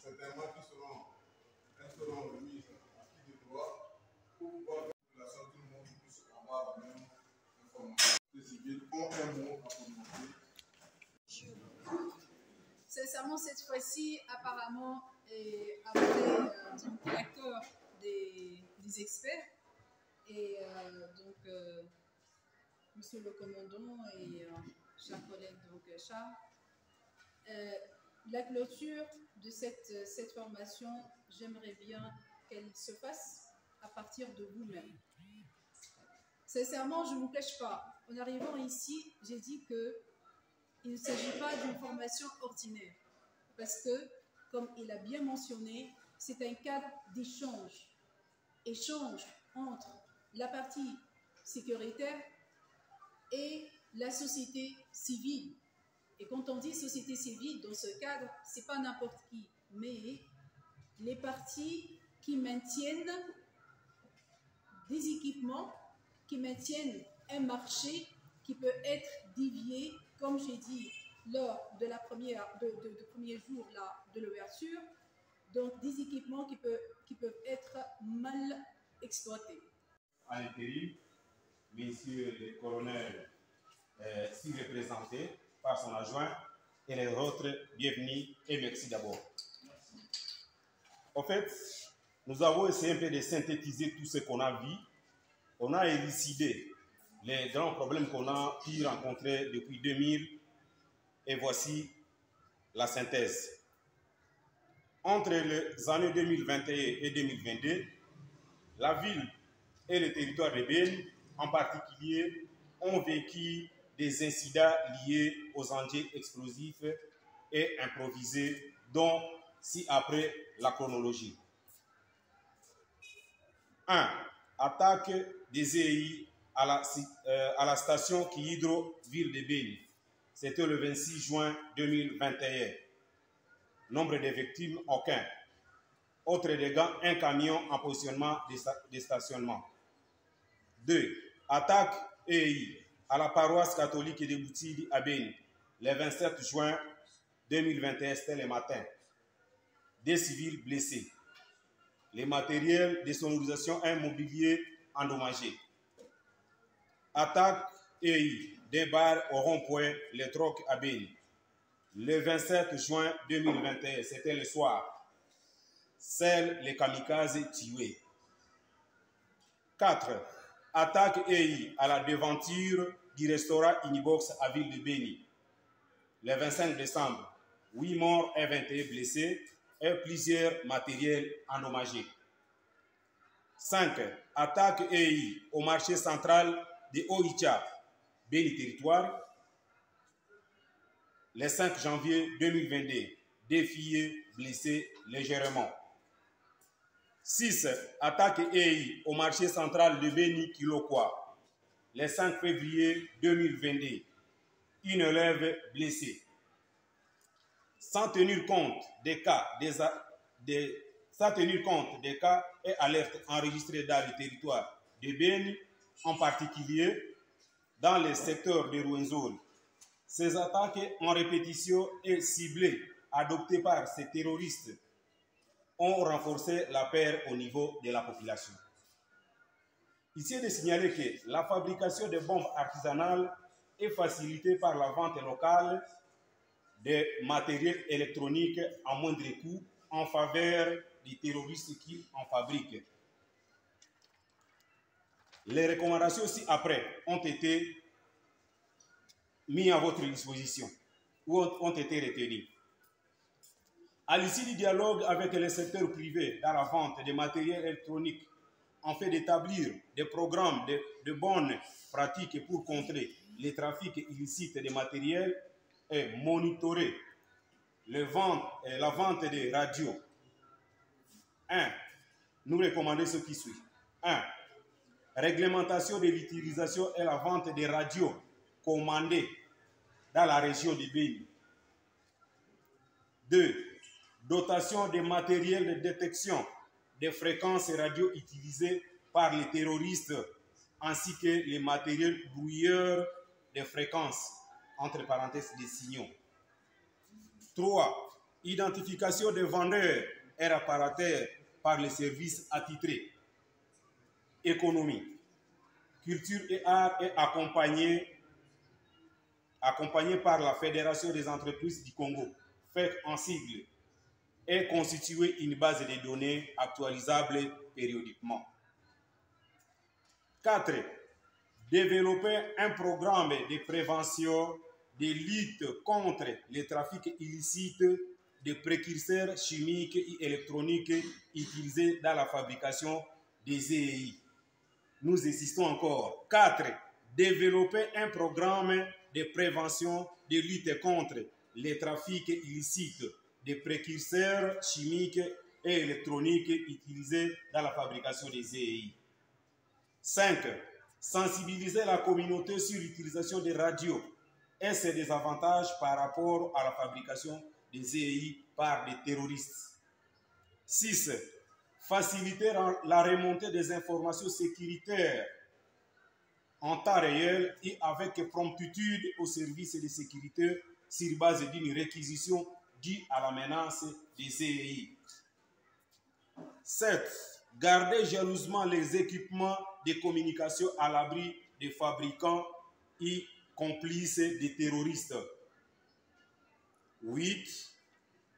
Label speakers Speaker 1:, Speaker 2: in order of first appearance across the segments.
Speaker 1: certainement qui seront remises à qui de droit pour pouvoir que la santé du monde puisse avoir la même information. Les civils ont un mot à prononcer.
Speaker 2: Sincèrement, cette fois-ci, apparemment, après le directeur des experts et monsieur le commandant et chers collègues, donc Charles, la clôture de cette formation, j'aimerais bien qu'elle se fasse à partir de vous-même. Sincèrement, je ne vous cache pas, en arrivant ici, j'ai dit qu'il ne s'agit pas d'une formation ordinaire, parce que, comme il a bien mentionné, c'est un cadre d'échange. Échange entre la partie sécuritaire et la société civile. Et quand on dit société civile, dans ce cadre, ce n'est pas n'importe qui, mais les parties qui maintiennent des équipements, qui maintiennent un marché qui peut être dévié, comme j'ai dit, lors de la premier jour là, de l'ouverture, donc des équipements qui peuvent être mal exploités.
Speaker 3: À l'intérim, messieurs les colonels s'y représentés par son adjoint et les autres, bienvenue et merci d'abord. En fait, nous avons essayé un peu de synthétiser tout ce qu'on a vu. On a élucidé les grands problèmes qu'on a pu rencontrer depuis 2000 et voici la synthèse. Entre les années 2021 et 2022, la ville et le territoire de Béni, en particulier, ont vécu des incidents liés aux engins explosifs et improvisés, dont ci-après la chronologie. 1. Attaque des EI à la station Kihidro, ville de Béni. C'était le 26 juin 2021. Nombre de victimes, aucun. Autre dégâts, un camion en positionnement de stationnement. 2. Attaque EI à la paroisse catholique de Boutili à Béni, le 27 juin 2021, c'était le matin. Des civils blessés. Les matériels de sonorisation, un mobilier endommagé. Attaque EI, des bars au rond-point, les trocs à Béni. Le 27 juin 2021, c'était le soir. Celles les kamikazes tués. 4. Attaque EI à la devanture du restaurant Unibox à Ville de Béni. Le 25 décembre, 8 morts et 21 blessés et plusieurs matériels endommagés. 5. Attaque EI au marché central de Oicha, Béni Territoire. Le 5 janvier 2022, des filles blessées légèrement. 6. Attaque EI au marché central de Béni Kilokwa. Le 5 février 2022, une élève blessée. Sans tenir compte des cas, et alertes enregistrées dans le territoire de Béni, en particulier dans le secteur de Rwenzori. Ces attaques en répétition et ciblées adoptées par ces terroristes ont renforcé la peur au niveau de la population. Ici est de signaler que la fabrication de bombes artisanales est facilitée par la vente locale de matériel électronique à moindre coût en faveur des terroristes qui en fabriquent. Les recommandations ci-après ont été mises à votre disposition ou ont été retenues. À l'issue du dialogue avec le secteur privé dans la vente des matériels électroniques, en fait d'établir des programmes de bonnes pratiques pour contrer les trafics illicites des matériels et monitorer la vente des radios. 1. Nous recommandons ce qui suit. 1. Réglementation de l'utilisation et la vente des radios commandées dans la région de Béni. 2. Dotation des matériels de détection des fréquences radio utilisées par les terroristes ainsi que les matériels brouilleurs des fréquences, entre parenthèses des signaux. 3. Identification des vendeurs et réparateurs par les services attitrés. Économie. Culture et art est accompagné par la Fédération des entreprises du Congo, FEC en sigle, et constituer une base de données actualisable périodiquement. 4. Développer un programme de prévention, de lutte contre les trafics illicites de précurseurs chimiques et électroniques utilisés dans la fabrication des EI. Nous insistons encore. 4. Développer un programme de prévention, de lutte contre les trafics illicites de précurseurs chimiques et électroniques utilisés dans la fabrication des EI. 5. Sensibiliser la communauté sur l'utilisation des radios et ses désavantages par rapport à la fabrication des EI par des terroristes. 6. Faciliter la remontée des informations sécuritaires en temps réel et avec promptitude aux services de sécurité sur base d'une réquisition due à la menace des EI. 7. Garder jalousement les équipements de communication à l'abri des fabricants et complices des terroristes. 8.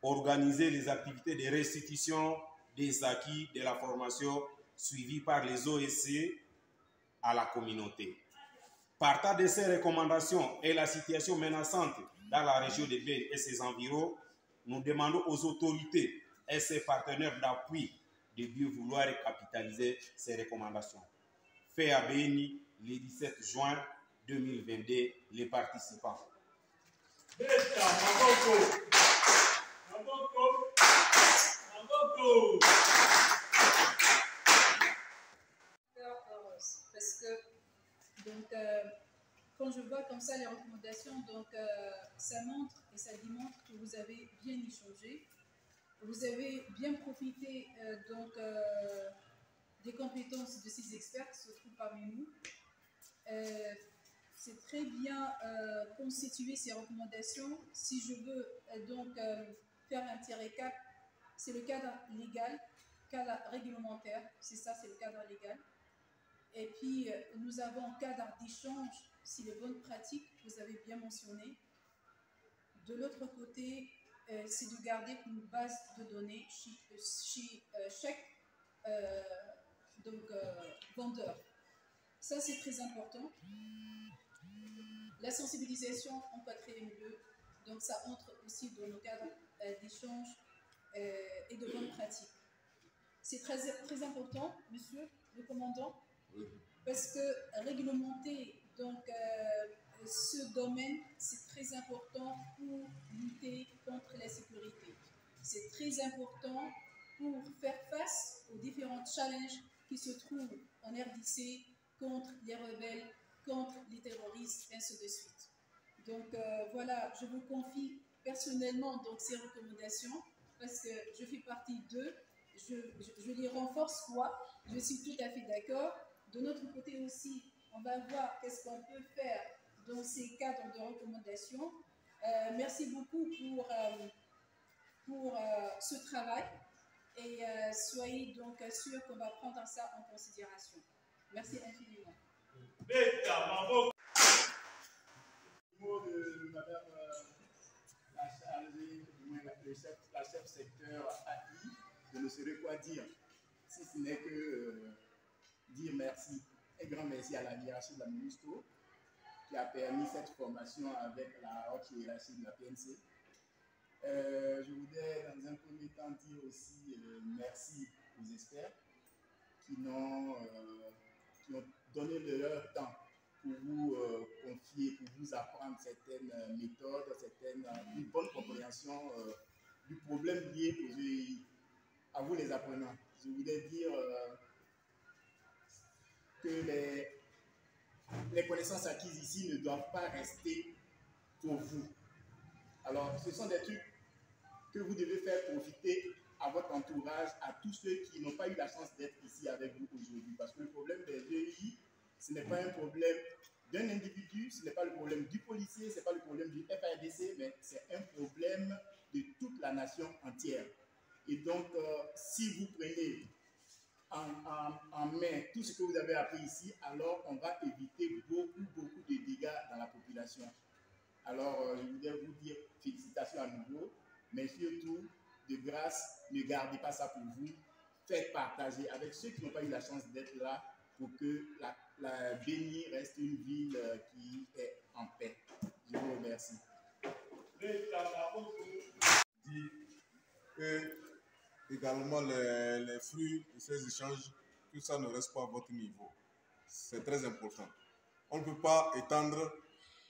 Speaker 3: Organiser les activités de restitution des acquis de la formation suivies par les OSC à la communauté. Partant de ces recommandations et la situation menaçante dans la région de Beni et ses environs, nous demandons aux autorités et ses partenaires d'appui de bien vouloir capitaliser ces recommandations. Fait à Beni le 17 juin 2022, les participants.
Speaker 2: Parce que donc, quand je vois comme ça les recommandations, donc ça montre et ça démontre que vous avez bien échangé, vous avez bien profité des compétences de ces experts qui se trouvent parmi nous. C'est très bien constituer ces recommandations. Si je veux faire un petit récap, c'est le cadre légal, cadre réglementaire, c'est ça, c'est le cadre légal. Et puis, nous avons un cadre d'échange, c'est les bonnes pratiques, vous avez bien mentionné. De l'autre côté, c'est de garder une base de données chez chaque vendeur. Ça, c'est très important. La sensibilisation en quatrième lieu, donc ça entre aussi dans nos cadres d'échange et de bonnes pratiques. C'est très, très important, monsieur le commandant, parce que réglementer ce domaine, c'est très important pour lutter contre la sécurité. C'est très important pour faire face aux différents challenges qui se trouvent en RDC contre les rebelles, contre les terroristes, et ainsi de suite. Donc voilà, je vous confie personnellement ces recommandations parce que je fais partie d'eux. Je les renforce, je suis tout à fait d'accord. De notre côté aussi, on va voir qu'est-ce qu'on peut faire dans ces cadres de recommandations. Merci beaucoup pour ce travail et soyez donc sûrs qu'on va prendre ça en considération. Merci infiniment.
Speaker 4: Au mot de madame la chargée, du moins la chef secteur AI, je ne saurais quoi dire, si ce n'est que dire merci, un grand merci à la hiérarchie de la MINUSCO qui a permis cette formation avec la haute hiérarchie de la PNC. Je voudrais dans un premier temps dire aussi merci aux experts qui ont donné leur temps pour vous confier, pour vous apprendre certaines méthodes, une bonne compréhension du problème lié aux EI. À vous les apprenants, je voudrais dire que les connaissances acquises ici ne doivent pas rester pour vous. Alors, ce sont des trucs que vous devez faire profiter à votre entourage, à tous ceux qui n'ont pas eu la chance d'être ici avec vous aujourd'hui. Parce que le problème des EI, ce n'est pas un problème d'un individu, ce n'est pas le problème du policier, ce n'est pas le problème du FARDC, mais c'est un problème de toute la nation entière. Et donc, si vous prenez en main tout ce que vous avez appris ici, alors on va éviter beaucoup de dégâts dans la population. Alors, je voudrais vous dire félicitations à nouveau, mais surtout, de grâce, ne gardez pas ça pour vous. Faites partager avec ceux qui n'ont pas eu la chance d'être là pour que la Béni reste une ville qui est en paix. Je vous remercie.
Speaker 1: Dit que également les fruits de ces échanges, que ça ne reste pas à votre niveau. C'est très important. On ne peut pas étendre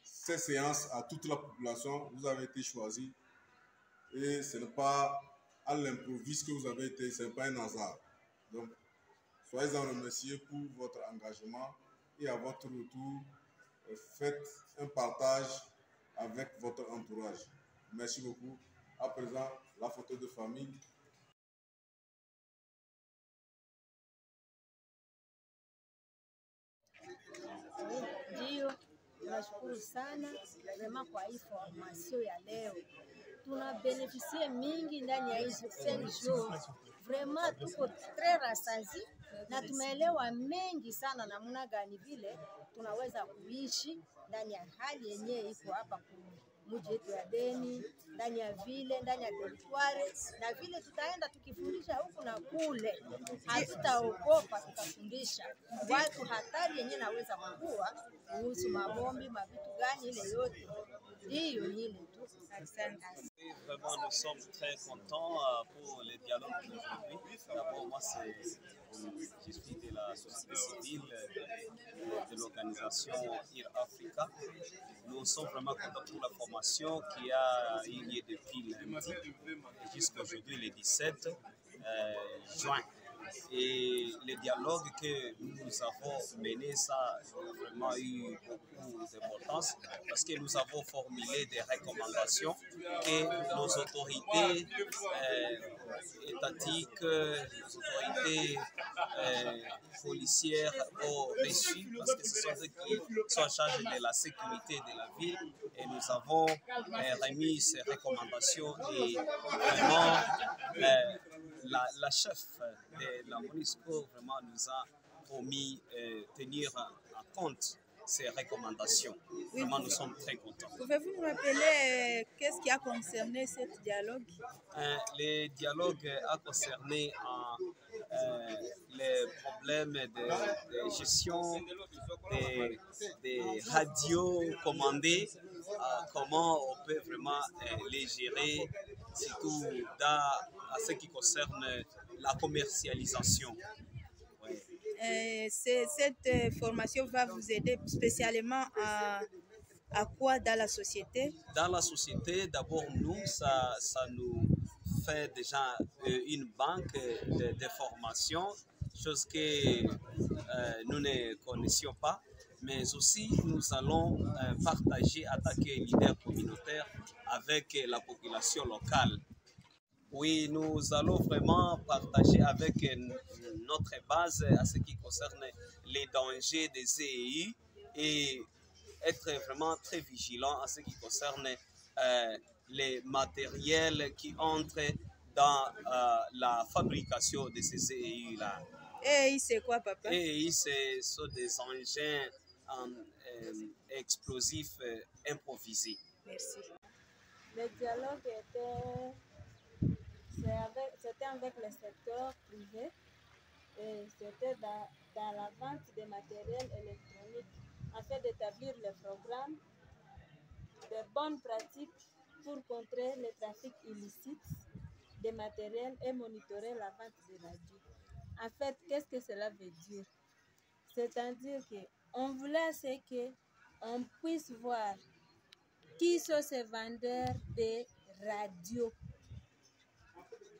Speaker 1: ces séances à toute la population. Vous avez été choisi et ce n'est pas à l'improviste que vous avez été, ce n'est pas un hasard. Donc, soyez-en remerciés pour votre engagement et à votre retour, faites un partage avec votre entourage. Merci beaucoup. À présent, la photo de famille.
Speaker 5: Ndio, tunashukuru sana vraiment kwa hii formation ya leo. Tuna beneficie mingi ndani ya hizo 5 jours. Vraiment tuko très rassasiés na tumeelewa mengi sana namna gani vile tunaweza kuishi ndani ya hali yenyewe iko hapa mji wetu ya Beni, ndani ya vile, ndani ya territoire, na vile tutaenda tukifundisha huku na kule, hatutaogopa, tutafundisha watu hatari yenyewe naweza kukua kuhusu mabombi, mavitu gani, ile yote hiyo ni ile tu.
Speaker 6: Vraiment, nous sommes très contents pour les dialogues d'aujourd'hui. D'abord, moi, je suis de la société civile de l'organisation IR Africa. Nous sommes vraiment contents pour la formation qui a eu lieu depuis lundi jusqu'à aujourd'hui, le 17 juin. Et les dialogues que nous avons menés, ça a vraiment eu beaucoup d'importance parce que nous avons formulé des recommandations que nos autorités étatiques, nos autorités policières ont reçues parce que ce sont eux qui sont en charge de la sécurité de la ville et nous avons remis ces recommandations et vraiment la chef de la MONUSCO vraiment nous a promis tenir en compte ces recommandations. Vraiment, nous sommes très contents.
Speaker 7: Pouvez-vous nous rappeler qu'est-ce qui a concerné ce dialogue?
Speaker 6: Le dialogue a concerné les problèmes de gestion des radios commandées, comment on peut vraiment les gérer, surtout à ce qui concerne la commercialisation. Ouais.
Speaker 7: Cette formation va vous aider spécialement à quoi dans la société?
Speaker 6: Dans la société, d'abord nous, ça nous fait déjà une banque de formation, chose que nous ne connaissions pas, mais aussi nous allons partager en tant que leader communautaire avec la population locale. Oui, nous allons vraiment partager avec notre base à ce qui concerne les dangers des CEI et être vraiment très vigilant à ce qui concerne les matériels qui entrent dans la fabrication de ces CEI-là.
Speaker 7: Et c'est quoi, papa?
Speaker 6: Et ce sont des engins explosifs improvisés.
Speaker 7: Merci.
Speaker 5: Le dialogue c'était avec le secteur privé et c'était dans la vente des matériels électroniques afin d'établir le programme de bonnes pratiques pour contrer le trafic illicite des matériels et monitorer la vente des radios. En fait, qu'est-ce que cela veut dire? C'est-à-dire qu'on voulait qu'on puisse voir qui sont ces vendeurs de radios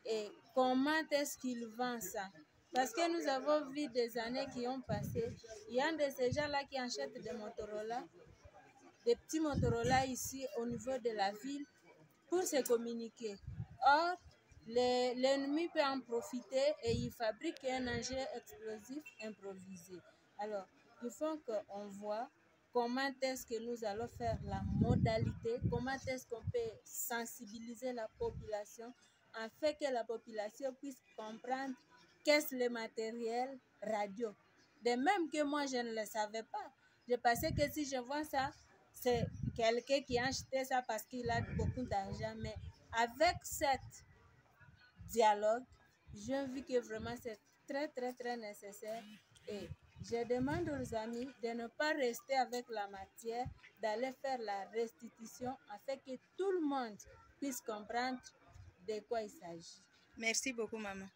Speaker 5: et comment est-ce qu'ils vendent ça. Parce que nous avons vu des années qui ont passé, il y a de ces gens-là qui achètent des Motorola, des petits Motorola ici au niveau de la ville pour se communiquer. Or, l'ennemi peut en profiter et il fabrique un engin explosif improvisé. Alors, il faut qu'on voit comment est-ce que nous allons faire la modalité, comment est-ce qu'on peut sensibiliser la population afin que la population puisse comprendre qu'est-ce le matériel radio. De même que moi, je ne le savais pas. Je pensais que si je vois ça, c'est quelqu'un qui a acheté ça parce qu'il a beaucoup d'argent. Mais avec cet dialogue, j'ai vu que vraiment c'est très, très, très nécessaire. Et je demande aux amis de ne pas rester avec la matière, d'aller faire la restitution afin que tout le monde puisse comprendre de quoi il s'agit.
Speaker 7: Merci beaucoup, maman.